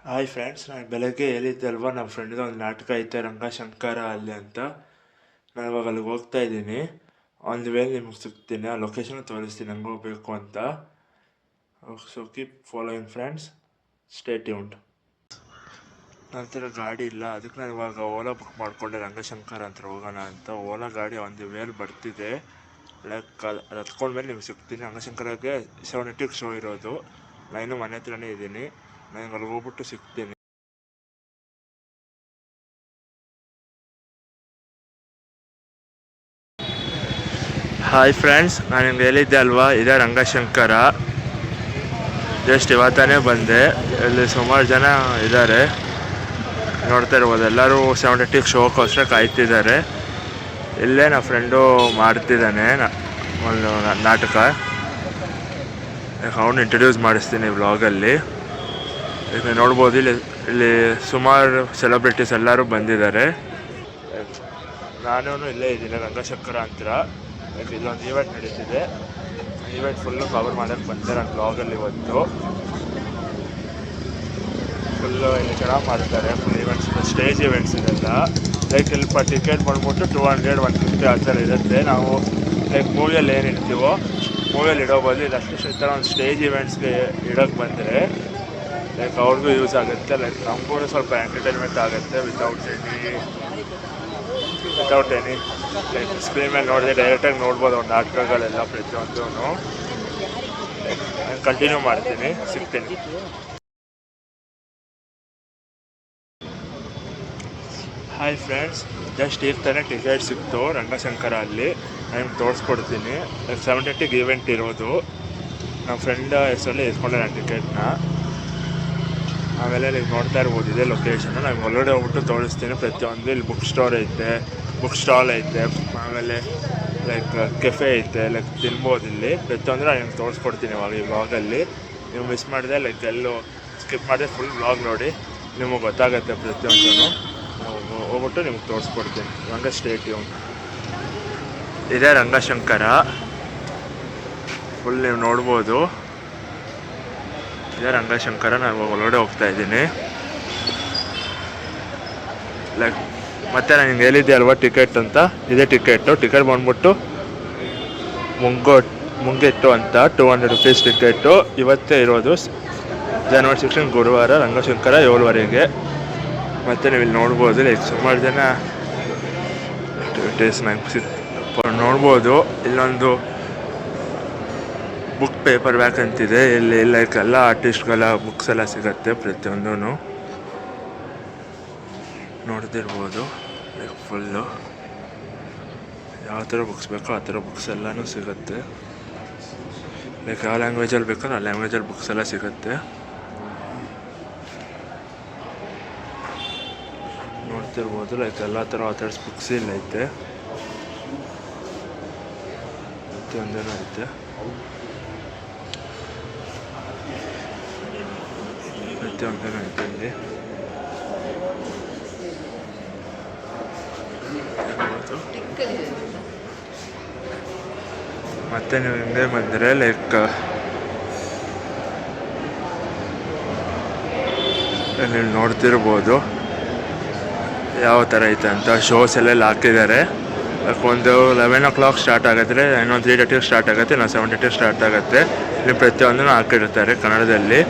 Hi friends, ನಾನು ಬೆಳಗ್ಗೆ ಹೇಳಿದ್ದೆ ಅಲ್ವಾ ನಮ್ಮ ಫ್ರೆಂಡ್ದು ಒಂದು ನಾಟಕ ಐತೆ ರಂಗಶಂಕರ ಅಲ್ಲಿ ಅಂತ. ನಾನು ಇವಾಗ ಅಲ್ಲಿಗೆ ಹೋಗ್ತಾ ಇದ್ದೀನಿ. ಆನ್ ದಿ ವೇಲ್ ನಿಮ್ಗೆ ಸಿಗ್ತೀನಿ, ಆ ಲೊಕೇಶನ್ ತೋರಿಸ್ತೀನಿ ಹಂಗೆ ಹೋಗ್ಬೇಕು ಅಂತ. So keep following friends, stay tuned. ನನ್ನ ಹತ್ರ ಗಾಡಿ ಇಲ್ಲ, ಅದಕ್ಕೆ ನಾನು ಇವಾಗ ಓಲಾ ಬುಕ್ ಮಾಡಿಕೊಂಡೆ ರಂಗಶಂಕರ ಅಂತ ಹೋಗೋಣ ಅಂತ. ಓಲಾ ಗಾಡಿ ಆನ್ ದಿ ವೇಲ್ ಬರ್ತಿದೆ. ಲೈಕ್ ಅದು ಹತ್ಕೊಂಡ್ಮೇಲೆ ನಿಮ್ಗೆ ಸಿಗ್ತೀನಿ. ರಂಗಶಂಕರಕ್ಕೆ 7:30 ಶೋ ಇರೋದು. ನಾನು ಮನೆ ಹತ್ರನೇ ಇದ್ದೀನಿ. ನಾನು ಅಲ್ಲಿ ಹೋಗ್ಬಿಟ್ಟು ಸಿಗ್ತೀನಿ. ಹಾಯ್ ಫ್ರೆಂಡ್ಸ್, ನಾನು ನಿಮ್ಗೆ ಹೇಳಿದ್ದೆ ಅಲ್ವಾ, ಇದೇ ರಂಗಶಂಕರ. ಜಸ್ಟ್ ಇವತ್ತಾನೇ ಬಂದೆ. ಇಲ್ಲಿ ಸುಮಾರು ಜನ ಇದ್ದಾರೆ, ನೋಡ್ತಾ ಇರ್ಬೋದು. ಎಲ್ಲರೂ 7:30 ಶೋಗೋಸ್ಕರ ಕಾಯ್ತಿದ್ದಾರೆ. ಇಲ್ಲೇ ನನ್ನ ಫ್ರೆಂಡು ಮಾಡ್ತಿದ್ದಾನೆ ಒಂದು ನಾಟಕ. ಅವನು ಇಂಟ್ರಡ್ಯೂಸ್ ಮಾಡಿಸ್ತೀನಿ ವ್ಲಾಗಲ್ಲಿ. ಈಗ ನೋಡ್ಬೋದು, ಇಲ್ಲಿ ಸುಮಾರು ಸೆಲೆಬ್ರಿಟೀಸ್ ಎಲ್ಲರೂ ಬಂದಿದ್ದಾರೆ. ನಾನು ಇಲ್ಲೇ ಇದ್ದೀನಿ ರಂಗಶಂಕರ ಅಂತ. ಇಲ್ಲೊಂದು ಈವೆಂಟ್ ನಡೀತಿದೆ. ಈವೆಂಟ್ ಫುಲ್ಲು ಕವರ್ ಮಾಡೋಕ್ಕೆ ಬಂದೆ ನನ್ನ ಬ್ಲಾಗಲ್ಲಿ ಇವತ್ತು. ಫುಲ್ಲು ಇಲ್ಲಿ ಚೆನ್ನಾಗಿ ಮಾಡ್ತಾರೆ. ಫುಲ್ ಈವೆಂಟ್ಸ್, ಸ್ಟೇಜ್ ಈವೆಂಟ್ಸ್ ಇದೆಲ್ಲ. ಲೈಕ್ ಸ್ವಲ್ಪ ಟಿಕೆಟ್ ಬಂದ್ಬಿಟ್ಟು 200, 150 ಆ ಥರ ಇರುತ್ತೆ. ನಾವು ಲೈಕ್ ಮೂವಿಯಲ್ಲಿ ಏನು ಇಡ್ತೀವೋ ಮೂವಿಯಲ್ಲಿ ಇಡೋ ಬದಲು ಇದು ಅಷ್ಟು ಈ ಥರ ಒಂದು ಸ್ಟೇಜ್ ಈವೆಂಟ್ಸ್ಗೆ ಇಡೋಕ್ಕೆ ಬಂದರೆ ಲೈಕ್ ಅವ್ರಿಗೂ ಯೂಸ್ ಆಗುತ್ತೆ. ಲೈಕ್ ನಮಗೂ ಸ್ವಲ್ಪ ಎಂಟರ್ಟೈನ್ಮೆಂಟ್ ಆಗುತ್ತೆ. ವಿತೌಟ್ ಎನಿ ಲೈಕ್ ಸ್ಕ್ರೀನ್ ಮೇಲೆ ನೋಡಿದೆ ಡೈರೆಕ್ಟಾಗಿ ನೋಡ್ಬೋದು ಅವ್ರ ನಾಟಕಗಳೆಲ್ಲ ಪ್ರತಿಯೊಂದೂ. ನಾನು ಕಂಟಿನ್ಯೂ ಮಾಡ್ತೀನಿ, ಸಿಗ್ತೀನಿ. ಹಾಯ್ ಫ್ರೆಂಡ್ಸ್, ಜಸ್ಟ್ ಈಗ ತಾನೇ ಟಿಕೆಟ್ ಸಿಕ್ತು ರಂಗಶಂಕರ ಅಲ್ಲಿ. ನಾನು ತೋರಿಸ್ಕೊಡ್ತೀನಿ. ಲೈಕ್ 7:30 ಈವೆಂಟ್ ಇರೋದು. ನಮ್ಮ ಫ್ರೆಂಡ್ ಹೆಸರಲ್ಲಿ ಇಸ್ಕೊಂಡೆ ನಾನು ಟಿಕೆಟ್ನ. ಆಮೇಲೆ ನೀವು ನೋಡ್ತಾ ಇರ್ಬೋದು ಇದೇ ಲೊಕೇಶನ್. ನಾನು ಹೊರಗಡೆ ಹೋಗ್ಬಿಟ್ಟು ತೋರಿಸ್ತೀನಿ ಪ್ರತಿಯೊಂದು. ಇಲ್ಲಿ ಬುಕ್ ಸ್ಟಾಲ್ ಐತೆ. ಆಮೇಲೆ ಲೈಕ್ ಕೆಫೆ ಐತೆ. ಲೈಕ್ ತಿನ್ಬೋದು ಇಲ್ಲಿ ಪ್ರತಿಯೊಂದು. ನಾನು ನಿಮ್ಗೆ ತೋರಿಸ್ಕೊಡ್ತೀನಿ ಇವಾಗ ಈ ವ್ಲಾಗಲ್ಲಿ. ನೀವು ಮಿಸ್ ಮಾಡಿದೆ ಲೈಕ್ ಎಲ್ಲೂ ಸ್ಕಿಪ್ ಮಾಡಿದೆ ಫುಲ್ ವ್ಲಾಗ್ ನೋಡಿ, ನಿಮಗೆ ಗೊತ್ತಾಗುತ್ತೆ ಪ್ರತಿಯೊಂದೂ. ಹೋಗ್ಬಿಟ್ಟು ನಿಮ್ಗೆ ತೋರಿಸ್ಕೊಡ್ತೀನಿ. ಇವಾಗ ಸ್ಟೇ ಟ್ಯೂನ್. ಇದೇ ರಂಗಶಂಕರ. ಫುಲ್ ನೀವು ನೋಡ್ಬೋದು, ಇದೇ ರಂಗಶಂಕರ. ನಾನು ಒಳಗಡೆ ಹೋಗ್ತಾ ಇದ್ದೀನಿ. ಲೈಕ್ ಮತ್ತೆ ನಾನು ನಿಮ್ಗೆ ಹೇಳಿದ್ದೆ ಅಲ್ವಾ ಟಿಕೆಟ್ ಅಂತ. ಇದೇ ಟಿಕೆಟ್ ಬಂದ್ಬಿಟ್ಟು ಮುಂಗೆಟ್ಟು ಅಂತ 200 ರೂಪೀಸ್ ಟಿಕೆಟು. ಇವತ್ತೇ ಇರೋದು, January 16 ಗುರುವಾರ, ರಂಗಶಂಕರ 7:00ವರೆಗೆ. ಮತ್ತು ನೀವು ಇಲ್ಲಿ ನೋಡ್ಬೋದು ಲೈಕ್ ಸುಮಾರು ಜನ ಆ್ಯಕ್ಟಿವಿಟೀಸ್ ನೋಡ್ಬೋದು. ಇಲ್ಲೊಂದು ಬುಕ್ ಪೇಪರ್ ಬ್ಯಾಕ್ ಅಂತಿದೆ. ಇಲ್ಲಿ ಲೈಕ್ ಎಲ್ಲ ಆರ್ಟಿಸ್ಟ್ಗಳ ಬುಕ್ಸ್ ಎಲ್ಲ ಸಿಗುತ್ತೆ ಪ್ರತಿಯೊಂದೂ. ನೋಡ್ತಿರ್ಬೋದು ಲೈಕ್ ಫುಲ್ಲು ಯಾವ ಥರ ಬುಕ್ಸ್ ಬೇಕೋ ಆ ಥರ ಬುಕ್ಸ್ ಎಲ್ಲನೂ ಸಿಗುತ್ತೆ. ಲೈಕ್ ಯಾವ ಲ್ಯಾಂಗ್ವೇಜಲ್ಲಿ ಬೇಕೋ ಆ ಲ್ಯಾಂಗ್ವೇಜಲ್ಲಿ ಬುಕ್ಸ್ ಎಲ್ಲ ಸಿಗುತ್ತೆ. ನೋಡ್ತಿರ್ಬೋದು ಲೈಕ್ ಎಲ್ಲ ಥರ ಆಥರ್ಸ್ ಬುಕ್ಸ್ ಇಲ್ಲ ಐತೆ. ಪ್ರತಿಯೊಂದೇನೂ ಐತೆ. ಇಲ್ಲಿ ಮತ್ತೆ ನೀವು ಹಿಂಗೆ ಬಂದರೆ ಲೈಕ್ ನೀವು ನೋಡ್ತಿರ್ಬೋದು ಯಾವ ಥರ ಐತೆ ಅಂತ. ಶೋಸ್ ಎಲ್ಲ ಹಾಕಿದ್ದಾರೆ. ಒಂದು 11 o'clock ಸ್ಟಾರ್ಟ್ ಆಗುತ್ತೆ, ಇನ್ನೊಂದು 3:30 ಸ್ಟಾರ್ಟ್ ಆಗುತ್ತೆ, ಇನ್ನೊಂದು 7:30 ಸ್ಟಾರ್ಟ್ ಆಗುತ್ತೆ. ಇಲ್ಲಿ ಪ್ರತಿಯೊಂದೂ ಹಾಕಿರ್ತಾರೆ ಕನ್ನಡದಲ್ಲಿ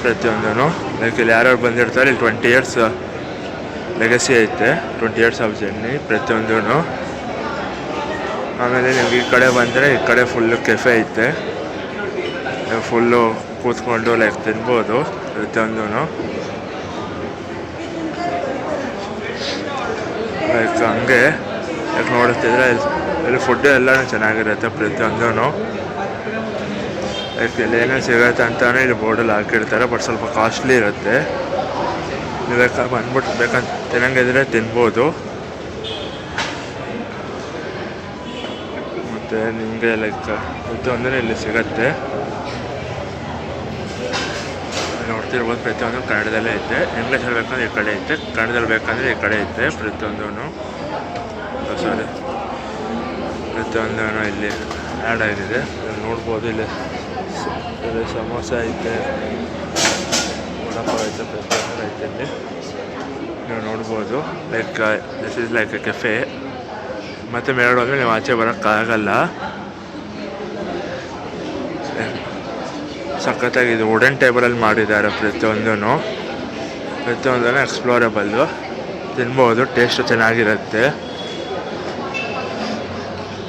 ಪ್ರತಿಯೊಂದೂ. ಲೈಕ್ ಇಲ್ಲಿ ಯಾರ್ಯಾರು ಬಂದಿರ್ತಾರೆ, ಇಲ್ಲಿ 20 years ಲೆಗಸಿ ಐತೆ, 20 years ಆಫ್ ಜರ್ನಿ ಪ್ರತಿಯೊಂದೂ. ಆಮೇಲೆ ನಿಮ್ಗೆ ಈ ಕಡೆ ಬಂದರೆ ಈ ಕಡೆ ಫುಲ್ಲು ಕೆಫೆ ಐತೆ. ಫುಲ್ಲು ಕೂತ್ಕೊಂಡು ಲೈಕ್ ತಿನ್ಬೋದು ಪ್ರತಿಯೊಂದೂ. ಲೈಕ್ ಹಂಗೆ ಲೈಕ್ ನೋಡ್ತಿದ್ರೆ ಇಲ್ಲಿ ಫುಡ್ಡು ಎಲ್ಲನೂ ಚೆನ್ನಾಗಿರುತ್ತೆ ಪ್ರತಿಯೊಂದೂ. ಲೈಕ್ ಇಲ್ಲಿ ಏನೇನು ಸಿಗುತ್ತೆ ಅಂತಾನೆ ಇಲ್ಲಿ ಬೋರ್ಡಲ್ಲಿ ಹಾಕಿರ್ತಾರೆ. ಬಟ್ ಸ್ವಲ್ಪ ಕಾಸ್ಟ್ಲಿ ಇರುತ್ತೆ. ನೀವು ಬಂದ್ಬಿಟ್ಟು ಬೇಕಂತ ತಿನ್ನಂಗಿದ್ರೆ ತಿನ್ಬೋದು. ಮತ್ತು ನಿಮಗೆ ಲೈಕ್ ಪ್ರತಿಯೊಂದೂ ಇಲ್ಲಿ ಸಿಗುತ್ತೆ. ನೋಡ್ತಿರ್ಬೋದು ಪ್ರತಿಯೊಂದು ಕನ್ನಡದಲ್ಲೇ ಐತೆ. ಇಂಗ್ಲೀಷಲ್ಲಿ ಬೇಕಂದ್ರೆ ಈ ಕಡೆ ಐತೆ, ಕನ್ನಡದಲ್ಲಿ ಬೇಕಂದರೆ ಈ ಕಡೆ ಐತೆ ಪ್ರತಿಯೊಂದೂ. ಸಾರಿ ಪ್ರತಿಯೊಂದೂ ಇಲ್ಲಿ ಆ್ಯಡ್ ಆಗಿದೆ. ನೋಡ್ಬೋದು ಇಲ್ಲಿ ಸಮೋಸ ಐತೆ, ಡೆವಲಪ್ ಆಗುತ್ತೆ, ಪ್ರತಿಯೊಂದು ಐತೆ ಇಲ್ಲಿ ನೀವು ನೋಡ್ಬೋದು. Like this is like A cafe. ಮತ್ತು ಮೇಲ್ಗಡೆ ಹೋದರೆ ನೀವು ಆಚೆ ಬರೋಕ್ಕಾಗಲ್ಲ. ಸಖತ್ತಾಗಿದೆ, ವುಡನ್ ಟೇಬಲಲ್ಲಿ ಮಾಡಿದ್ದಾರೆ ಪ್ರತಿಯೊಂದೂ ಎಕ್ಸ್ಪ್ಲೋರಬಲ್ಲು, ತಿನ್ಬೋದು, ಟೇಸ್ಟು ಚೆನ್ನಾಗಿರುತ್ತೆ.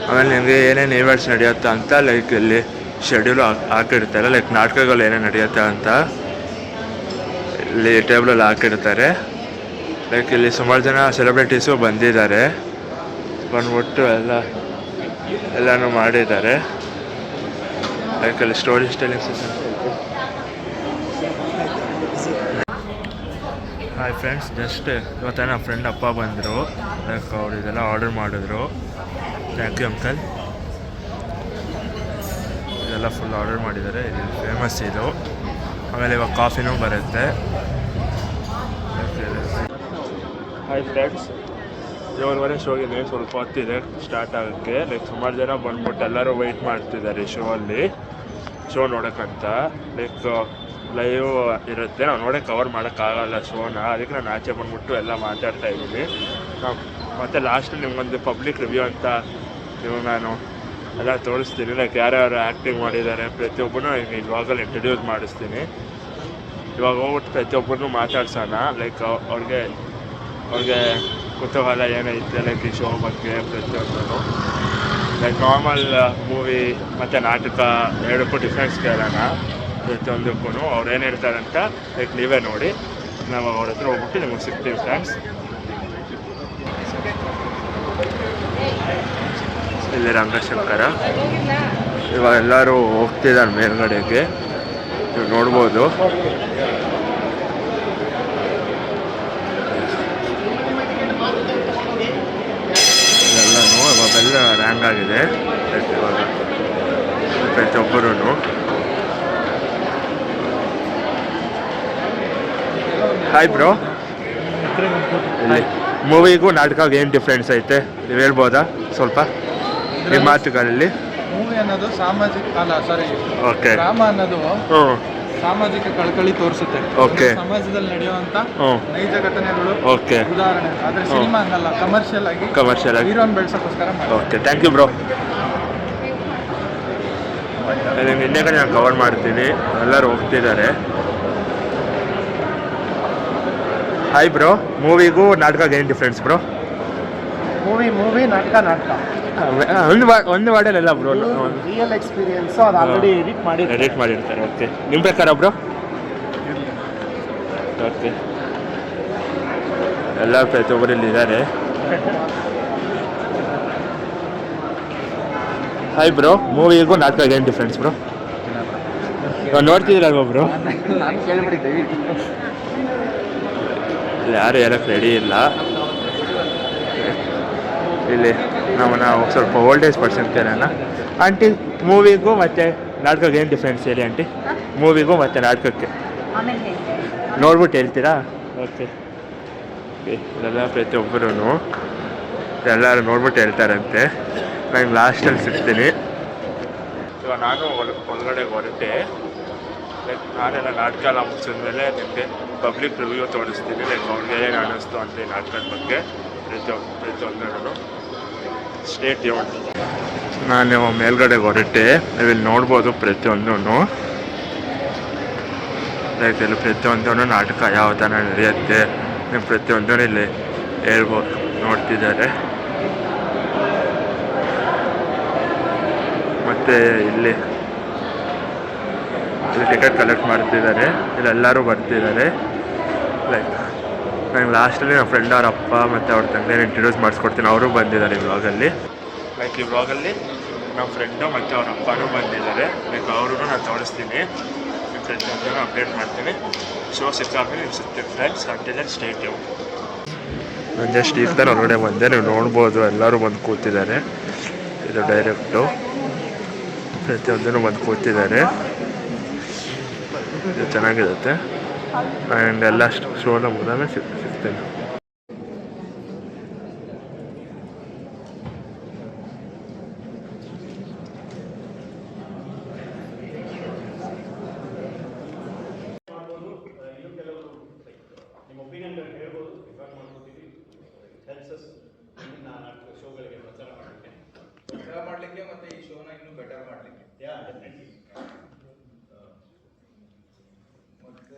ಆಮೇಲೆ ನಿಮಗೆ ಏನೇನು ಈವೆಂಟ್ಸ್ ನಡೆಯುತ್ತೆ ಅಂತ ಲೈಕ್ ಇಲ್ಲಿ ಶೆಡ್ಯೂಲು ಹಾಕಿರ್ತಾರೆ. ಲೈಕ್ ನಾಟಕಗಳು ಏನೇನು ನಡೆಯುತ್ತೆ ಅಂತ ಇಲ್ಲಿ ಟೇಬಲಲ್ಲಿ ಹಾಕಿರ್ತಾರೆ. ಲೈಕ್ ಇಲ್ಲಿ ಸುಮಾರು ಜನ ಸೆಲೆಬ್ರಿಟೀಸು ಬಂದಿದ್ದಾರೆ, ಬಂದ್ಬಿಟ್ಟು ಎಲ್ಲನೂ ಮಾಡಿದ್ದಾರೆ. ಲೈಕ್ ಅಲ್ಲಿ story ಸ್ಟೆಲ್ಲಿಂಗ್ session. Hi friends, just ಇವತ್ತು ನಮ್ಮ ಫ್ರೆಂಡ್ ಅಪ್ಪ ಬಂದರು. ಲೈಕ್ ಅವ್ರು ಇದೆಲ್ಲ ಆರ್ಡರ್ ಮಾಡಿದ್ರು. Thank you uncle. ಇದೆಲ್ಲ ಫುಲ್ ಆರ್ಡರ್ ಮಾಡಿದ್ದಾರೆ. ಇಲ್ಲಿ ಫೇಮಸ್ ಇದು. ಆಮೇಲೆ ಇವಾಗ ಕಾಫಿನೂ ಬರುತ್ತೆ. ಹಾಯ್ ಫ್ರೆಂಡ್ಸ್, 7:30 ಶೋಗಿದೆ, ಸ್ವಲ್ಪ ಹೊತ್ತಿದೆ ಸ್ಟಾರ್ಟ್ ಆಗೋಕ್ಕೆ. ಲೈಕ್ ಸುಮಾರು ಜನ ಬಂದ್ಬಿಟ್ಟು ಎಲ್ಲರೂ ವೆಯ್ಟ್ ಮಾಡ್ತಿದ್ದಾರೆ ಶೋ ನೋಡೋಕ್ಕಂತ. ಲೈಕ್ ಲೈವ್ ಇರುತ್ತೆ, ನಾವು ನೋಡೋಕ್ಕೆ ಕವರ್ ಮಾಡೋಕ್ಕಾಗಲ್ಲ ಶೋನ, ಅದಕ್ಕೆ ನಾನು ಆಚೆ ಬಂದ್ಬಿಟ್ಟು ಎಲ್ಲ ಮಾತಾಡ್ತಾ ಇದ್ದೀನಿ. ಮತ್ತು ಲಾಸ್ಟ್ ನಿಮ್ಗೊಂದು ಪಬ್ಲಿಕ್ ರಿವ್ಯೂ ಅಂತ ನಿಮಗೆ ನಾನು ಎಲ್ಲ ತೋರಿಸ್ತೀನಿ. ಲೈಕ್ ಯಾರ್ಯಾರು ಆ್ಯಕ್ಟಿಂಗ್ ಮಾಡಿದ್ದಾರೆ ಪ್ರತಿಯೊಬ್ಬರೂ ಇವಾಗಲ್ಲಿ ಇಂಟ್ರಡ್ಯೂಸ್ ಮಾಡಿಸ್ತೀನಿ. ಇವಾಗ ಹೋಗ್ಬಿಟ್ಟು ಪ್ರತಿಯೊಬ್ಬರನ್ನೂ ಮಾತಾಡ್ಸೋಣ. ಲೈಕ್ ಅವ್ರಿಗೆ ಕುತೂಹಲ ಏನೈತೆ ಲೈಕ್ ಈ ಶೋ ಬಗ್ಗೆ ಪ್ರತಿಯೊಂದೂ. ಲೈಕ್ ನಾರ್ಮಲ್ ಮೂವಿ ಮತ್ತು ನಾಟಕ ಎರಡಕ್ಕೂ ಡಿಫ್ರೆನ್ಸ್ ಕೇಳೋಣ ಪ್ರತಿಯೊಂದಕ್ಕೂ. ಅವ್ರು ಏನು ಹೇಳ್ತಾರಂತ ಲೈಕ್ ನೀವೇ ನೋಡಿ. ನಾವು ಅವ್ರ ಹತ್ರ ಹೋಗ್ಬಿಟ್ಟು ನಿಮಗೆ ಸಿಗ್ತೀವಿ ಫ್ರೆಂಡ್ಸ್. ಇಲ್ಲಿ ರಂಗಶಂಕರ. ಇವಾಗ ಎಲ್ಲರೂ ಹೋಗ್ತಿದ್ದಾರೆ ಮೇಲ್ಗಡೆಗೆ, ನೀವು ನೋಡ್ಬೋದು. ಇವಾಗೆಲ್ಲ ರ್ಯಾಂಕ್ ಆಗಿದೆ ಇವಾಗ ಪ್ರತಿಯೊಬ್ಬರೂ. ಹಾಯ್ ಬ್ರೋ, ಇಲ್ಲಿ ಮೂವಿಗೂ ನಾಟಕಕ್ಕೆ ಏನು ಡಿಫ್ರೆನ್ಸ್ ಐತೆ ನೀವು ಹೇಳ್ಬೋದಾ ಸ್ವಲ್ಪ ನಿಮ್ಮ ಮಾತುಗಳಲ್ಲಿ? ಮೂವಿ ಅನ್ನೋದು ಸಾಮಾಜಿಕ ಓಕೆ, ಡ್ರಾಮ ಅನ್ನೋದು ಸಾಮಾಜಿಕ ಕಳಕಳಿ ತೋರಿಸುತ್ತೆ. ಓಕೆ, ಸಮಾಜದಲ್ಲಿ ನಡೆಯುವಂತ ನೈಜ ಘಟನೆಗಳು ಓಕೆ ಉದಾಹರಣೆ. ಆದ್ರೆ ಸಿನಿಮಾ ಹಂಗಲ್ಲ, ಕಮರ್ಷಿಯಲ್ ಆಗಿ ಹೀರೋನ್ ಬೆಳ್ಸೋಕ್ಕೋಸ್ಕರ. Okay, thank you bro. ನಿನ್ನೆ ಕಡೆ ನಾನು ಕವರ್ ಮಾಡ್ತೀನಿ, ಎಲ್ಲರೂ ಹೋಗ್ತಿದ್ದಾರೆ. ಹಾಯ್ ಬ್ರೋ, ಮೂವಿಗೂ ನಾಟಕಕ್ಕೆ ಏನು ಡಿಫ್ರೆನ್ಸ್ ಬ್ರೋ? ಮೂವಿ ನಾಟಕ ಒಂದು ವಾರ್ಡಲ್ಲ ಬ್ರೋ, ರಿಯಲ್ ಎಕ್ಸ್ಪೀರಿಯನ್ಸ್ ಅದು ಆಲ್ರೆಡಿ ಎಡಿಟ್ ಮಾಡಿರ್ತಾರೆ. ಓಕೆ, ನಿಮ್ಮ ಪ್ರಕಾರ ಬ್ರೋ? ಓಕೆ, ಎಲ್ಲ ಪ್ರತಿಯೊಬ್ಬರಲ್ಲಿ ಇದ್ದಾರೆ. ಹಾಯ್ ಬ್ರೋ, ಮೂವಿಗೂ ನಾಟಕಕ್ಕೆ ಏನು ಡಿಫ್ರೆನ್ಸ್ ಬ್ರೋ? ನೋಡ್ತಿದ್ದೀರಲ್ವ ಬ್ರೋ? ನಾನು ಕೇಳ್ಬಿಟ್ಟಿದ್ದೆ, ಯಾರು ಹೇಳಕ್ಕೆ ರೆಡಿ ಇಲ್ಲ. ಇಲ್ಲಿ ನಾವು ಸ್ವಲ್ಪ ಓಲ್ಡೇಜ್ ಪರ್ಸನ್ ಕೇಳೋಣ. ಆಂಟಿ, ಮೂವಿಗೂ ಮತ್ತು ನಾಟಕಕ್ಕೆ ಏನು ಡಿಫ್ರೆನ್ಸ್ ಹೇಳಿ ಆಂಟಿ? ಮೂವಿಗೂ ಮತ್ತು ನಾಟಕಕ್ಕೆ ನೋಡ್ಬಿಟ್ಟು ಹೇಳ್ತೀರಾ? ಓಕೆ, ಇದೆಲ್ಲ ಪ್ರತಿಯೊಬ್ಬರೂ ಎಲ್ಲರೂ ನೋಡ್ಬಿಟ್ಟು ಹೇಳ್ತಾರಂತೆ. ನಾನು ಲಾಸ್ಟಲ್ಲಿ ಸಿಗ್ತೀನಿ. ಇವಾಗ ನಾನು ಒಳಗಡೆ ಹೊರಟೆ. ಲೈಕ್ ನಾನೆಲ್ಲ ನಾಟಕ ಎಲ್ಲ ಮುಗಿಸಿದ್ಮೇಲೆ ನಿಮಗೆ ಪಬ್ಲಿಕ್ ರಿವ್ಯೂ ತೋರಿಸ್ತೀನಿ. ಲೈಕ್ ಅವ್ರಿಗೆ ಏನು ಅನ್ನಿಸ್ತು ಅಂತ ಈ ನಾಟಕದ ಬಗ್ಗೆ ಪ್ರತಿಯೊಂದೂ ಸ್ಟೇಟ್ ಟ್ಯೂನ್. ನಾನು ಮೇಲ್ಗಡೆ ಹೊರಟೆ, ನೀವು ಇಲ್ಲಿ ನೋಡ್ಬೋದು ಪ್ರತಿಯೊಂದೂ. ಲೈಕ್ ಇಲ್ಲಿ ಪ್ರತಿಯೊಂದೂ ನಾಟಕ ಯಾವ ಥರ ನಡೆಯುತ್ತೆ ನೀವು ಪ್ರತಿಯೊಂದೂ ಇಲ್ಲಿ ಹೇಳ್ಬೋದು, ನೋಡ್ತಿದ್ದಾರೆ. ಮತ್ತು ಇಲ್ಲಿ ಟಿಕೆಟ್ ಕಲೆಕ್ಟ್ ಮಾಡ್ತಿದ್ದಾರೆ, ಇಲ್ಲೆಲ್ಲರೂ ಬರ್ತಿದ್ದಾರೆ. ಲೈಕ್ ನಂಗೆ ಲಾಸ್ಟಲ್ಲಿ ನಮ್ಮ ಫ್ರೆಂಡ್ ಅವ್ರ ಅಪ್ಪ ಮತ್ತು ಅವ್ರ ತಂದೆನ ಇಂಟ್ರಡ್ಯೂಸ್ ಮಾಡಿಸ್ಕೊಡ್ತೀನಿ, ಅವರು ಬಂದಿದ್ದಾರೆ ಈ ವ್ಲಾಗಲ್ಲಿ. ಲೈಕ್ ಈ ವ್ಲಾಗಲ್ಲಿ ನಮ್ಮ ಫ್ರೆಂಡು ಮತ್ತು ಅವ್ರ ಅಪ್ಪನೂ ಬಂದಿದ್ದಾರೆ. ಲೈಕ್ ಅವ್ರೂ ನಾನು ತೋರಿಸ್ತೀನಿ, ನಿಮ್ಮ ಫ್ರೆಂಡ್ಸ್ ಅಪ್ಡೇಟ್ ಮಾಡ್ತೀನಿ. ಶೋ ಸಿಕ್ಕಾಗಿ ನೀವು ಸಿಗ್ತೀನಿ ಫ್ರೆಂಡ್ಸ್. Until state you. ನಾನು ಜಸ್ಟ್ ಈಗ ತಾನು ಹೊರಗಡೆ ಬಂದೆ, ನೀವು ನೋಡ್ಬೋದು ಎಲ್ಲರೂ ಬಂದು ಕೂತಿದ್ದಾರೆ. ಇದು ಡೈರೆಕ್ಟು, ಪ್ರತಿಯೊಂದೂ ಬಂದು ಕೂತಿದ್ದಾರೆ. ಇದು ಚೆನ್ನಾಗಿರುತ್ತೆ. ಆ್ಯಂಡ್ ಎಲ್ಲ ಶೋನ ಮುಗಿದಾಗ ಸಿಗ್ತೇನೆ. ಮತ್ತು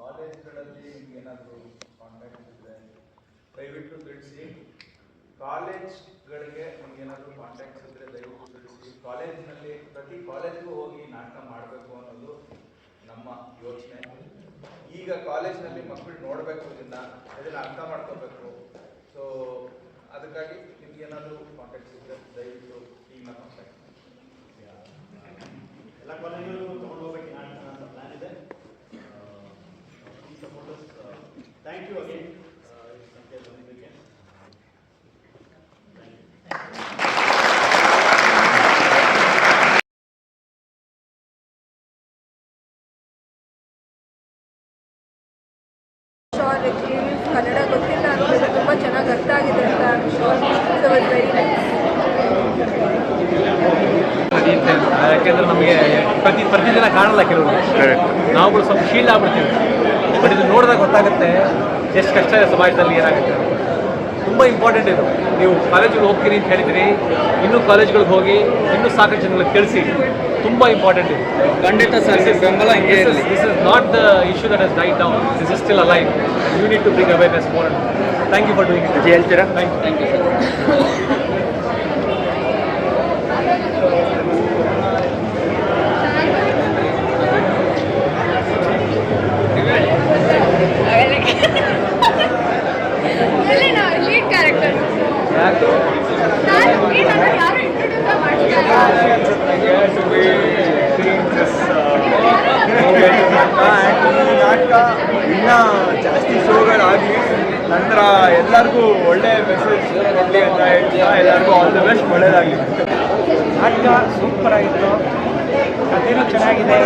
ಕಾಲೇಜ್ಗಳಲ್ಲಿ ಏನಾದರೂ ಕಾಂಟ್ಯಾಕ್ಟ್ ಇದ್ದರೆ ದಯವಿಟ್ಟು ತಿಳಿಸಿ. ಕಾಲೇಜ್ಗಳಿಗೆ ನಿಮಗೇನಾದರೂ ಕಾಂಟ್ಯಾಕ್ಟ್ಸ್ ಇದ್ದರೆ ದಯವಿಟ್ಟು ತಿಳಿಸಿ. ಕಾಲೇಜಿನಲ್ಲಿ ಪ್ರತಿ ಕಾಲೇಜ್ಗೂ ಹೋಗಿ ನಾಟಕ ಮಾಡಬೇಕು ಅನ್ನೋದು ನಮ್ಮ ಯೋಚನೆ. ಈಗ ಕಾಲೇಜ್ನಲ್ಲಿ ಮಕ್ಕಳು ನೋಡಬೇಕು, ಇದನ್ನು ಅರ್ಥ ಮಾಡ್ಕೋಬೇಕು. ಸೊ ಅದಕ್ಕಾಗಿ ನಿಮಗೇನಾದರೂ ಕಾಂಟ್ಯಾಕ್ಟ್ಸ್ ಇದ್ದರೆ ದಯವಿಟ್ಟು ಟೀಮ್ನ ಕಾಂಟ್ಯಾಕ್ಟ್ ಮಾಡಿ. ಎಲ್ಲ ಕಾಲೇಜುಗಳು ತೊಗೊಂಡು ಹೋಗ್ಬೇಕು ನಾಟಕ ಅಂತ ಪ್ಲಾನ್ ಇದೆ. ಸಪೋರ್ಟರ್ಸ್ ಥ್ಯಾಂಕ್ ಯು ಅಗೇನ್ ಸಂಖ್ಯೆ ಬಂದಿದ್ದಕ್ಕೆ. ಕನ್ನಡ ಗೊತ್ತಿಲ್ಲ ಅಂದರೆ ತುಂಬ ಚೆನ್ನಾಗಿ ಅರ್ಥ ಆಗಿದೆ ಅಂತ ಯಾಕೆಂದ್ರೆ ನಮಗೆ ಪ್ರತಿದಿನ ಕಾಣಲ್ಲ ಕೆಲವರು, ನಾವುಗಳು ಸ್ವಲ್ಪ ಶೀಲ್ಡ್ ಆಗ್ಬಿಡ್ತೀವಿ. ಬಟ್ ಇದು ನೋಡಿದಾಗ ಗೊತ್ತಾಗುತ್ತೆ ಎಷ್ಟು ಕಷ್ಟ ಇದೆ ಸಮಾಜದಲ್ಲಿ ಏನಾಗುತ್ತೆ. ತುಂಬ ಇಂಪಾರ್ಟೆಂಟ್ ಇದು. ನೀವು ಕಾಲೇಜಿಗೆ ಹೋಗ್ತೀರಿ ಅಂತ ಹೇಳಿದಿರಿ, ಇನ್ನೂ ಕಾಲೇಜ್ಗಳಿಗೆ ಹೋಗಿ ಇನ್ನೂ ಸಾಕಷ್ಟು ಜನಗಳಿಗೆ ತಿಳಿಸಿ. ತುಂಬ ಇಂಪಾರ್ಟೆಂಟ್ ಇದು. ಖಂಡಿತ ಸರ್, ಬೆಂಬಲ ಹಿಂಗೆ ಇರಲಿ. This is not the issue that has died down. This is still alive. You need to bring awareness more. Thank you for doing it. ಹೇಳ್ತೀರಾ? Thank you. ಲೀಡ್ ಕ್ಯಾರೆಕ್ಟರ್ ಯಾಕೆ ಯಾರು ಇಂಟ್ರೊಡ್ಯೂಸ್ ಮಾಡ್ತಾರೆ. ನಾಟಕ ಇನ್ನೂ ಜಾಸ್ತಿ ಶೋಗಳಾಗಲಿ, ನಂತರ ಎಲ್ಲರಿಗೂ ಒಳ್ಳೆ ಮೆಸೇಜ್ ಕೊಡಲಿ ಅಂತ ಹೇಳ್ತಾ ಎಲ್ಲರಿಗೂ ಆಲ್ ದ ಬೆಸ್ಟ್, ಒಳ್ಳೆಯದಾಗಲಿ. ನಾಟಕ ಸೂಪರ್ ಆಗಿತ್ತು, ಕಥೆನೂ ಚೆನ್ನಾಗಿದೆ.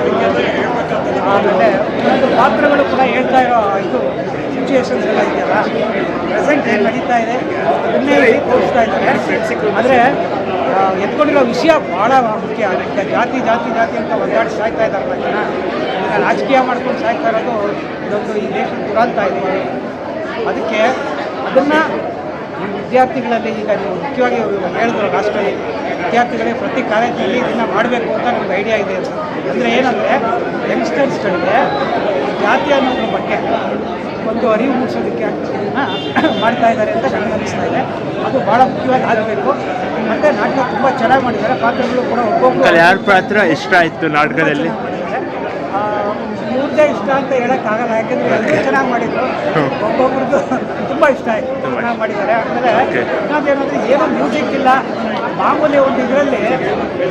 ಆಮೇಲೆ ಒಂದೊಂದು ಪಾತ್ರಗಳು ಕೂಡ ಹೇಳ್ತಾ ಇರೋ ಇದು ಸಿಚುವೇಶನ್ಸ್ ಎಲ್ಲ ಇದೆಯಲ್ಲ, ಪ್ರೆಸೆಂಟ್ ಏನು ನಡೀತಾ ಇದೆ ಅದನ್ನೇ ತೋರಿಸ್ತಾ ಇದ್ದಾರೆ. ಆದರೆ ಎತ್ಕೊಂಡಿರೋ ವಿಷಯ ಭಾಳ ಮುಖ್ಯ. ಅದಕ್ಕೆ ಜಾತಿ ಅಂತ ಒದ್ದಾಡಿ ಸಾಯ್ತಾ ಇದ್ದಾರಲ್ಲ ಜನ, ಇದನ್ನು ರಾಜಕೀಯ ಮಾಡ್ಕೊಂಡು ಸಾಯ್ತಾ ಇರೋದು ಇದೊಂದು ಈ ದೇಶದ ದುರಂತ ಇದೆ. ಅದಕ್ಕೆ ಅದನ್ನು ಈ ವಿದ್ಯಾರ್ಥಿಗಳಲ್ಲಿ, ಈಗ ನೀವು ಮುಖ್ಯವಾಗಿ ಹೇಳಿದ್ರು ಲಾಸ್ಟಲ್ಲಿ, ವಿದ್ಯಾರ್ಥಿಗಳಿಗೆ ಪ್ರತಿ ಕಾಲೇಜಿನಲ್ಲಿ ಇದನ್ನು ಮಾಡಬೇಕು ಅಂತ ನಮ್ಗೆ ಐಡಿಯಾ ಇದೆ. ಅಂದರೆ ಏನಂದರೆ ಯಂಗ್ಸ್ಟರ್ಸ್ಗಳಿಗೆ ಜಾತಿ ಅನ್ನೋದ್ರ ಬಗ್ಗೆ ಒಂದು ಅರಿವು ಮೂಡಿಸೋದಕ್ಕೆ ಮಾಡ್ತಾ ಇದ್ದಾರೆ ಅಂತ ನನಗೆ ಅನಿಸ್ತಾ ಇದೆ. ಅದು ಭಾಳ ಮುಖ್ಯವಾಗಿ ಆಗಬೇಕು. ಮತ್ತು ನಾಟಕ ತುಂಬ ಚೆನ್ನಾಗಿ ಮಾಡಿದ್ದಾರೆ. ಪಾತ್ರಗಳು ಕೂಡ ಒಬ್ಬೊಬ್ಬರು ಯಾರ ಪಾತ್ರ ಇಷ್ಟ ಆಯಿತು ನಾಟಕದಲ್ಲಿ? ಇವ್ರದ್ದೇ ಇಷ್ಟ ಅಂತ ಹೇಳೋಕ್ಕಾಗಲ್ಲ, ಯಾಕೆಂದರೆ ಎಲ್ಲರೂ ಚೆನ್ನಾಗಿ ಮಾಡಿದ್ರು. ಒಬ್ಬೊಬ್ರದ್ದು ತುಂಬ ಇಷ್ಟ ಆಯಿತು, ಚೆನ್ನಾಗಿ ಮಾಡಿದ್ದಾರೆ. ಆಮೇಲೆ ಇನ್ನೊಂದೇನಂದರೆ ಏನೋ ಮ್ಯೂಸಿಕ್ ಇಲ್ಲ, ಮಾಮೂಲಿ ಒಂದು ಇದರಲ್ಲಿ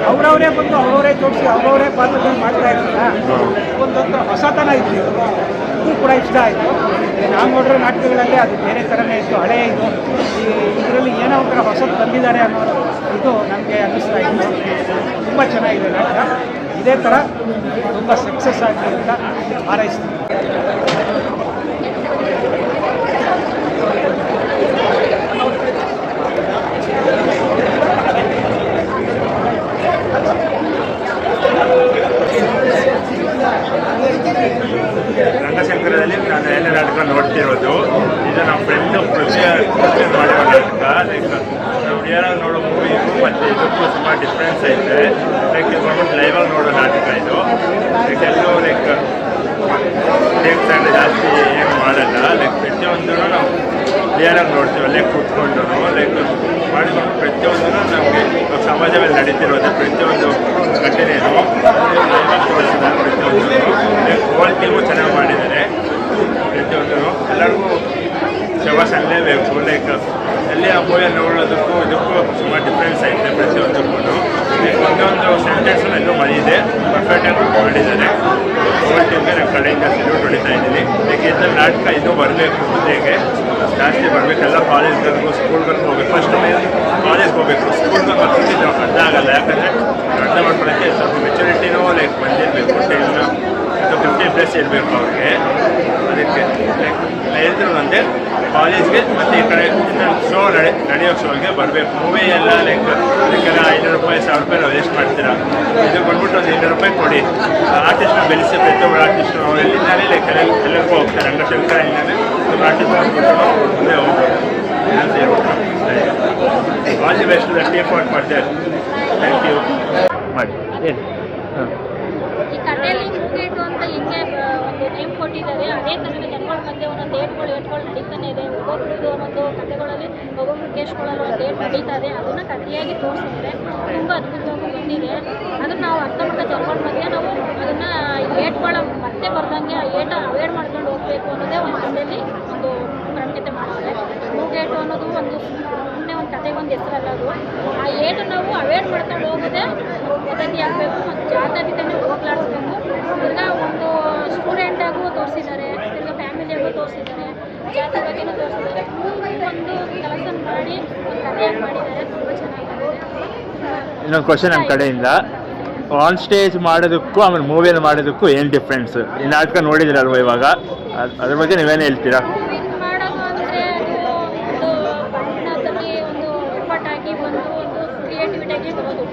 ಅವರವರೇ ಬಂದು ಅವರವರೇ ತೋರಿಸಿ ಅವರವರೇ ಪಾತ್ರಗಳು ಮಾಡ್ತಾ ಇರಲಿಲ್ಲ, ಒಂದೊಂದು ಹೊಸತನ ಇತ್ತು. ಇದು ಕೂಡ ಇಷ್ಟ ಆಯಿತು. ನಾವು ನೋಡಿರೋ ನಾಟಕಗಳಲ್ಲಿ ಅದು ಬೇರೆ ಥರನೇ ಇತ್ತು, ಹಳೆಯ ಇದು. ಇದರಲ್ಲಿ ಏನೋ ಒಂಥರ ಹೊಸದು ಬಂದಿದ್ದಾರೆ ಅನ್ನೋ ಇದು ನಮಗೆ ಅನ್ನಿಸ್ತಾ ಇತ್ತು. ತುಂಬ ಚೆನ್ನಾಗಿದೆ ನಾಟಕ. ಇದೇ ಥರ ತುಂಬ ಸಕ್ಸಸ್ ಆಗಲಿ ಅಂತ ಹಾರೈಸ್ತೀನಿ. ರಂಗಶಂಕರದಲ್ಲಿ ನಾನು ಎಲ್ಲ ನಾಟಕ ನೋಡ್ತಿರೋದು. ಇದು ನಮ್ಮ ಫ್ರೆಂಡು ಕೃಷಿ ಮಾಡಿರೋ ನಾಟಕ. ಲೈಕ್ ನಾವು ರಿಯಲಾಗಿ ನೋಡೋ ಮೂವಿಗೂ ಮತ್ತು ಇದಕ್ಕೂ ತುಂಬ ಡಿಫ್ರೆನ್ಸ್ ಐತೆ. ಲೈಕ್ ಬಂದ್ಬಿಟ್ಟು ಲೈವಾಗಿ ನೋಡೋ ನಾಟಕ ಇದು. ಲೈಕ್ ಎಲ್ಲೂ ಲೈಕ್ ಟೇಕ್ಸ್ ಆ್ಯಂಡ್ ಜಾಸ್ತಿ ಏನು ಮಾಡಲ್ಲ. ಲೈಕ್ ಪ್ರತಿಯೊಂದೂ ನಾವು ರಿಯಲಾಗಿ ನೋಡ್ತೀವಿ, ಅಲ್ಲೇ ಕೂತ್ಕೊಂಡು ಲೈಕ್ ಮಾಡಿಕೊಂಡು ಪ್ರತಿಯೊಂದೂ ನಮಗೆ ಸಮಾಜದಲ್ಲಿ ನಡೀತಿರೋದು ಪ್ರತಿಯೊಂದು ಘಟನೆಯೂ ಲೈವಾಗಿ ತೋರಿಸಿದ್ದಾರೆ. ಪ್ರತಿಯೊಂದು ಲೈಕ್ ಹೋಲ್ ಟೀಮು ಚೆನ್ನಾಗಿ ಮಾಡಿದ್ದಾರೆ. ಪ್ರತಿಯೊಂದೂ ಎಲ್ಲರಿಗೂ ಶಬಾಷ್ ಅನ್ನಲೇಬೇಕು. ಲೈಕ್ ಎಲ್ಲಿ ಆ ಮೂವಿಯಲ್ಲಿ ನೋಡೋದಕ್ಕೂ ಇದಕ್ಕೂ ಸುಮಾರು ಡಿಫ್ರೆನ್ಸ್ ಐತೆ. ಪ್ರತಿಯೊಂದಕ್ಕೂ ಲೈಕ್ ಒಂದೊಂದು ಸೆಂಟೆನ್ಸು ಎಲ್ಲೂ ಮರಿದೆ ಪರ್ಫೆಕ್ಟಾಗಿ ಮಾಡಿದ್ದಾರೆ. ಹೋಲ್ ಟೀಮ್ಗೆ ನಾನು ಕಡೆಯಿಂದ ಸೆಲ್ಯೂಟ್ ಹೊಡಿತಾ ಇದ್ದೀನಿ. ಲೈಕ್ ಇದರಲ್ಲಿ ನಾಟಕ ಇದು ಬರಬೇಕು, ಮುಂದೆಗೆ ಜಾಸ್ತಿ ಬರಬೇಕು. ಎಲ್ಲ ಕಾಲೇಜ್ಗಳಿಗೂ ಸ್ಕೂಲ್ಗಳಿಗೂ ಹೋಗ್ಬೇಕು. ಫಸ್ಟ್ ಕಾಲೇಜ್ಗೆ ಹೋಗಬೇಕು, ಸ್ಕೂಲ್ಗೆ ಮಕ್ಕಳಿಗೆ ಅರ್ಥ ಆಗಲ್ಲ. ಯಾಕಂದರೆ ಅರ್ಥ ಮಾಡ್ಕೊಳ್ಳೋಕ್ಕೆ ಸ್ವಲ್ಪ ಮೆಚುರಿಟಿನೂ ಲೈಕ್ ಬಂದಿರಬೇಕು. 10-15+ ಇರಬೇಕು ಅವ್ರಿಗೆ. ಅದಕ್ಕೆ ಲೈಕ್ ಹೇಳಿದ್ರು ಒಂದೇ ಕಾಲೇಜ್ಗೆ ಮತ್ತು ಈ ಕಡೆ ಶೋ ನಡೆಯೋ ಶೋಗೆ ಬರಬೇಕು. ಮೂವಿ ಎಲ್ಲ ಲೈಕ್ ಅದಕ್ಕೆಲ್ಲ ₹500, ₹1,000 ನಾವು ವೇಸ್ಟ್ ಮಾಡ್ತೀರಾ. ಇದು ಬಂದ್ಬಿಟ್ಟು ಒಂದು ₹200 ಕೊಡಿ. ಆರ್ಟಿಸ್ಟ್ನ ಬೆಳೆಸಿ ಪ್ರತಿಯೊಬ್ಬರು ಆರ್ಟಿಸ್ಟು ಅವ್ರು ಎಲ್ಲಿಂದಾನೆ ಲೈಕ್ ಎಲ್ಲರಿಗೂ ಹೋಗ್ತಾರೆ. ರಂಗಶಂಕರದಿಂದಾನೆ ತುಂಬ ಆರ್ಟಿಸ್ಟ್ ಬಂದ್ಬಿಟ್ಟು ಮುಂದೆ ಹೋಗ್ಬೋದು ಅಂತ ಹೇಳ್ಬಿಟ್ಟು all the best team work ಮಾಡ್ತಾರೆ. Thank you. ಮಾಡಿ ಹೇಳಿ. ಹಾಂ ಈ ಕಥೆಯಲ್ಲಿ ಮೂಗೇಟು ಅಂತ ಹೆಂಗೆ ಒಂದು ನೇಮ್ ಕೊಟ್ಟಿದ್ದಾರೆ, ಅದೇ ಥರನೇ ಜನಗಳ ಮಧ್ಯೆ ಒಂದೊಂದು ಏಟ್ಗಳು ನಡೀತಾನೆ ಇದೆ. ಒಬ್ಬೊಬ್ರದ್ದು ಒಂದೊಂದು ಕಥೆಗಳಲ್ಲಿ ಒಬ್ಬೊಬ್ರು ಕೇಸ್ಗಳಲ್ಲಿ ಒಂದು ಏಟ್ ನಡೀತಾ ಇದೆ. ಅದನ್ನು ಕಥೆಯಾಗಿ ತೋರಿಸಿದ್ರೆ ತುಂಬ ಅದ್ಭುತವಾಗಿ ಬಂದಿದೆ. ಅದನ್ನು ನಾವು ಅರ್ಥ ಮಾಡ್ಕೊ ಜನಗಳ ಮಧ್ಯೆ ನಾವು ಅದನ್ನು ಏಟ್ಗಳ ಮತ್ತೆ ಬರ್ದಂಗೆ ಆ ಏಟ ಅವಾಯ್ಡ್ ಮಾಡ್ಕೊಂಡು ಹೋಗಬೇಕು ಅನ್ನೋದೇ ಒಂದು ಕಥೆಯಲ್ಲಿ ಒಂದು ಪ್ರಾಮುಖ್ಯತೆ ಮಾಡ್ತಾರೆ. ಮೂಗೇಟು ಅನ್ನೋದು ಒಂದು ಸುಮ್ಮನೆ ಒಂದು ಕಥೆಗೆ ಒಂದು ಹೆಸರಲ್ಲ ಅದು. ಆ ಏಟು ನಾವು ಅವಾಯ್ಡ್ ಮಾಡ್ಕೊಂಡು ಹೋಗೋದೇ ಪದ್ಧತಿ ಆಗಬೇಕು ಮತ್ತು ಜಾಗೃತಿನೇ ಹೋಗ್ಲಾಡಿಸ್ಬೇಕು. ತಿರ್ಗಾ ಒಂದು ಸ್ಟೂಡೆಂಟಾಗೂ ತೋರಿಸಿದ್ದಾರೆ, ತಿರ್ಗಾ ಫ್ಯಾಮಿಲಿಯಾಗೂ ತೋರಿಸಿದ್ದಾರೆ, ಜಾತಿ ಬಗ್ಗೆನೂ ತೋರಿಸಿದ್ದಾರೆ. ಒಂದು ಕೆಲಸ ಮಾಡಿ ಒಂದು ಕಥೆಯಾಗಿ ಮಾಡಿದ್ದಾರೆ. ತುಂಬ ಚೆನ್ನಾಗಿದೆ. ಇನ್ನೊಂದು ಕ್ವಶನ್ ನಮ್ಮ ಕಡೆಯಿಂದ, ಆನ್ ಸ್ಟೇಜ್ ಮಾಡೋದಕ್ಕೂ ಆಮೇಲೆ ಮೂವಿಯಲ್ಲಿ ಮಾಡೋದಕ್ಕೂ ಏನು ಡಿಫ್ರೆನ್ಸ್? ಈ ನಾಟಕ ನೋಡಿದಿರಲ್ವ ಇವಾಗ, ಅದ್ರ ಬಗ್ಗೆ ನೀವೇನು ಹೇಳ್ತೀರಾ? ಮಾಡೋದು ಅಂದರೆ ಅದು ಬಣ್ಣದಲ್ಲಿ ಒಂದು ಎಫರ್ಟ್ ಹಾಕಿ ಬಂದು ಒಂದು ಕ್ರಿಯೇಟಿವಿಟಿಯಾಗಿ ಬರೋದು.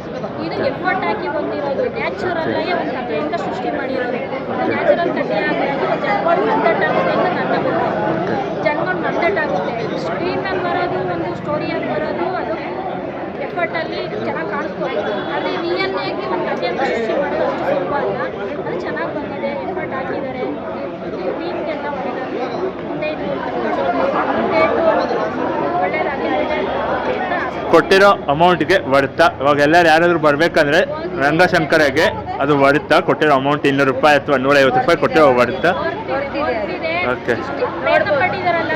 ಇದು ಎಫರ್ಟ್ ಹಾಕಿ ಬಂದಿರೋದು, ನ್ಯಾಚುರಲ್ಲಾಗಿ ಒಂದು ಕಥೆಯಿಂದ ಸೃಷ್ಟಿ ಮಾಡಿರೋದು. ನ್ಯಾಚುರಲ್ ಕಥೆ ಆಗಿರೋದು ಜನಗಳು ಮಂದಟ್ಟಾಗುತ್ತೆ ಅಂತ ನನ್ನ ಅಭಿಪ್ರಾಯ. ಜನಗಳು ಮಂದಟ್ಟಾಗುತ್ತೆ. ಸ್ಕ್ರೀನ್ ಮೇಲೆ ಬರೋದು ಒಂದು ಸ್ಟೋರಿಯಾಗಿ ಬರೋದು, ಅದು ಎಫರ್ಟಲ್ಲಿ ಚೆನ್ನಾಗಿ ಕಾಣಿಸ್ಬೋದು. ಆದರೆ ರಿಯಲ್ಲಾಗಿ ಒಂದು ಕಥೆಯನ್ನು ಸೃಷ್ಟಿ ಮಾಡೋದು ಅಷ್ಟು ಸುಲಭ ಅಲ್ಲ. ಅದು ಚೆನ್ನಾಗಿ ಬಂದಿದೆ, ಎಫರ್ಟ್ ಹಾಕಿದ್ದಾರೆ, ಟೀಮ್ಗೆಲ್ಲ ಮಾಡಿದ್ದಾರೆ. ಮುಂದೆ ಇದು ಒಳ್ಳೆಯದಾಗಿ ಅಂತ ಕೊಟ್ಟಿರೋ ಅಮೌಂಟ್ಗೆ ವರ್ತಾ? ಇವಾಗ ಎಲ್ಲರೂ ಯಾರಾದರೂ ಬರಬೇಕಂದ್ರೆ ರಂಗಶಂಕರಗೆ ಅದು ವರ್ತಾ? ಕೊಟ್ಟಿರೋ ಅಮೌಂಟ್ 200 ರೂಪಾಯಿ ಅಥವಾ 150 ರೂಪಾಯಿ ಕೊಟ್ಟಿರೋ ವರ್ತಾ? ಓಕೆ. ಪ್ರಯತ್ನ ಪಟ್ಟಿದ್ದಾರಲ್ಲ,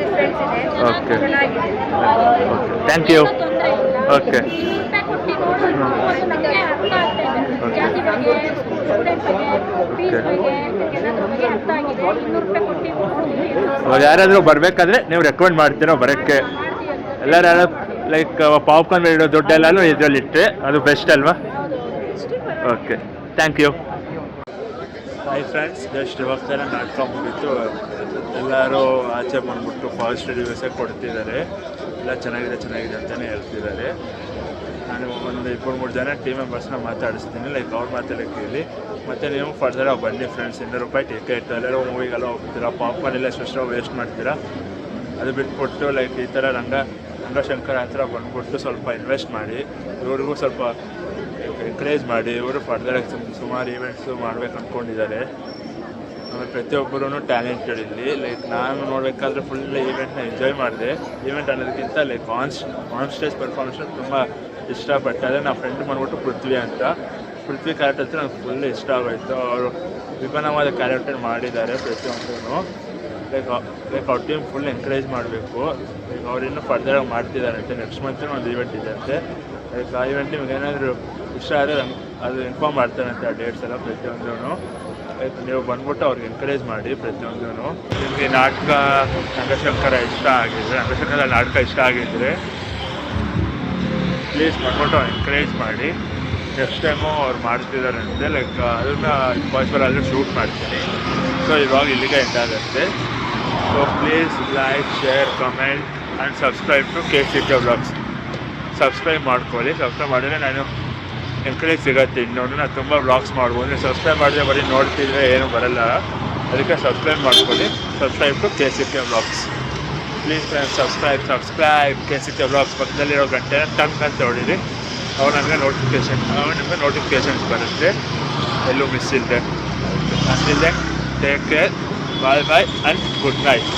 ಡಿಫ್ರೆನ್ಸ್ ಇದೆ. ಓಕೆ ಚೆನ್ನಾಗಿದೆ. Thank you. ತೊಂದರೆ ಇಲ್ಲ. ಓಕೆ. 200 ರೂಪಾಯಿ ಕೊಟ್ಟು ನೋಡೋದು ನಮಗೆ ಅರ್ಥ ಆಗ್ತಾ ಇದೆ. ಜಾತಿ ಬಗ್ಗೆ, ಸ್ಟೂಡೆಂಟ್ ಬಗ್ಗೆ, ಫೀಸ್ ಬಗ್ಗೆ, ಎಲ್ಲದ್ರ ಬಗ್ಗೆ ಅರ್ಥ ಆಗಿದೆ. 200 ರೂಪಾಯಿ ಕೊಟ್ಟು ನೋಡ್ತೀವಿ. ಇವಾಗ ಯಾರಾದರೂ ಬರಬೇಕಾದ್ರೆ ನೀವು ರೆಕಮೆಂಡ್ ಮಾಡ್ತೀರೋ ಬರೋಕ್ಕೆ? ಎಲ್ಲರೂ ಯಾರು ಲೈಕ್ ಪಾಪ್ಕಾರ್ನ್ ಇಡೋ ದುಡ್ಡೆಲ್ಲೂ ಇದರಲ್ಲಿ ಇಟ್ಟರೆ ಅದು ಬೆಸ್ಟ್ ಅಲ್ವಾ? Okay, thank you. Hi friends, just ಇವಾಗ ಥರ ನಾಟಕ ಮುಗಿತು. ಎಲ್ಲರೂ ಆಚೆ ಬಂದ್ಬಿಟ್ಟು ಪಾಸಿಟಿವ್ ರಿವ್ಯೂಸೇ ಕೊಡ್ತಿದ್ದಾರೆ. ಎಲ್ಲ ಚೆನ್ನಾಗಿದೆ ಅಂತಲೇ ಹೇಳ್ತಿದ್ದಾರೆ. ನಾನು ಒಂದು 2-3 ಜನ ಟೀಮ್ ಮೆಂಬರ್ಸ್ನ ಮಾತಾಡಿಸ್ತೀನಿ, ಲೈಕ್ ಅವ್ರ ಮಾತೆಲ್ಲ ಕೇಳಿ. ಮತ್ತು ನೀವು ಫರ್ದರ್ ಬನ್ನಿ ಫ್ರೆಂಡ್ಸ್. 200 ರೂಪಾಯಿ ಟಿಕೆಟ್, ಎಲ್ಲರೂ ಮೂವಿಗೆಲ್ಲ ಹೋಗ್ತೀರಾ, ಪಾಪ್ಕಾರ್ನ್ ಎಲ್ಲ ಎಷ್ಟೆಷ್ಟೋ ವೇಸ್ಟ್ ಮಾಡ್ತೀರಾ. ಅದು ಬಿಟ್ಬಿಟ್ಟು ಲೈಕ್ ಈ ಥರ ರಂಗಶಂಕರ ಹತ್ರ ಬಂದ್ಬಿಟ್ಟು ಸ್ವಲ್ಪ ಇನ್ವೆಸ್ಟ್ ಮಾಡಿ, ಇವ್ರಿಗೂ ಸ್ವಲ್ಪ ಎಂಕರೇಜ್ ಮಾಡಿ. ಇವರು ಫರ್ದರಾಗಿ ಸುಮಾರು ಈವೆಂಟ್ಸು ಮಾಡ್ಬೇಕು ಅಂದ್ಕೊಂಡಿದ್ದಾರೆ. ಆಮೇಲೆ ಪ್ರತಿಯೊಬ್ಬರೂ ಟ್ಯಾಲೆಂಟೆಡ್ ಇಲ್ಲಿ. ಲೈಕ್ ನಾನು ನೋಡಬೇಕಾದ್ರೆ ಫುಲ್ ಈವೆಂಟ್ನ ಎಂಜಾಯ್ ಮಾಡಿದೆ. ಈವೆಂಟ್ ಅನ್ನೋದಕ್ಕಿಂತ ಲೈಕ್ ಆನ್ ಸ್ಟೇಜ್ ಪರ್ಫಾರ್ಮೆನ್ಸ್ ತುಂಬ ಇಷ್ಟಪಟ್ಟೆ. ಅದೇ ನನ್ನ ಫ್ರೆಂಡ್ ಬಂದ್ಬಿಟ್ಟು ಪೃಥ್ವಿ ಅಂತ. ಪೃಥ್ವಿ ಕ್ಯಾರೆಕ್ಟರ್ ಹತ್ರ ನಂಗೆ ಫುಲ್ ಇಷ್ಟ ಆಗೋಯ್ತು. ಅವರು ವಿಭಿನ್ನವಾದ ಕ್ಯಾರೆಕ್ಟರ್ ಮಾಡಿದ್ದಾರೆ ಪ್ರತಿಯೊಂದೂ. ಲೈಕ್ ಅವ್ರ ಟೀಮ್ ಫುಲ್ ಎಂಕರೇಜ್ ಮಾಡಬೇಕು. ಲೈಕ್ ಅವ್ರು ಇನ್ನೂ ಫರ್ದರಾಗಿ ಮಾಡ್ತಿದ್ದಾರಂತೆ. ನೆಕ್ಸ್ಟ್ ಮಂತೂ ಒಂದು ಈವೆಂಟ್ ಇದೆ ಅಂತೆ. ಲೈಕ್ ಆ ಈವೆಂಟ್ ನಿಮ್ಗೆ ಏನಾದರೂ ಇಷ್ಟ ಆದರೆ ಅದು ಇನ್ಫಾರ್ಮ್ ಮಾಡ್ತಾರಂತೆ, ಆ ಡೇಟ್ಸ್ ಎಲ್ಲ ಪ್ರತಿಯೊಂದೂ. ಲೈಕ್ ನೀವು ಬಂದ್ಬಿಟ್ಟು ಅವ್ರಿಗೆ ಎಂಕರೇಜ್ ಮಾಡಿ ಪ್ರತಿಯೊಂದೂ. ನಿಮಗೆ ನಾಟಕ ರಂಗಶಂಕರ ಇಷ್ಟ ಆಗಿದ್ರೆ, ರಂಗಶಂಕರ ನಾಟಕ ಇಷ್ಟ ಆಗಿದ್ದರೆ ಪ್ಲೀಸ್ ಬಂದ್ಬಿಟ್ಟು ಅವ್ರು ಎಂಕರೇಜ್ ಮಾಡಿ. ನೆಕ್ಸ್ಟ್ ಟೈಮು ಅವ್ರು ಮಾಡ್ತಿದ್ದಾರಂತೆ. ಲೈಕ್ ಅದನ್ನು ಪಾಸಿಬಲ್ ಆದರೂ ಶೂಟ್ ಮಾಡ್ತೀನಿ. ಸೊ ಇವಾಗ ಇಲ್ಲಿಗೆ ಎಂಡ್ ಆಗುತ್ತೆ. So please like, share, comment and subscribe to KCK vlogs. Subscribe ಮಾಡ್ಕೊಳ್ಳಿ. ಸಬ್ಸ್ಕ್ರೈಬ್ ಮಾಡಿದರೆ ನಾನು ಎಂಕರೇಜ್ ಸಿಗುತ್ತೆ. ಇನ್ನೊಂದು ನಾನು ತುಂಬ ವ್ಲಾಗ್ಸ್ ಮಾಡ್ಬೋದು. ನೀವು ಸಬ್ಸ್ಕ್ರೈಬ್ ಮಾಡಿದ್ರೆ ಬರೀ ನೋಡ್ತಿದ್ರೆ ಏನೂ ಬರಲ್ಲ. ಅದಕ್ಕೆ ಸಬ್ಸ್ಕ್ರೈಬ್ ಮಾಡ್ಕೊಳ್ಳಿ. Subscribe to KCK vlogs. Please subscribe KCK vlogs. ಪಕ್ಕದಲ್ಲಿರೋ ಗಂಟೆನ ಟಂಗ್ ಅಂತ ಹೊಡೀರಿ. ಅವಾಗ ನಿಮಗೆ ನೋಟಿಫಿಕೇಷನ್ಸ್ ಬರುತ್ತೆ, ಎಲ್ಲೂ ಮಿಸ್ ಇಲ್ಲದೆ. Until then, take care, bye and good night.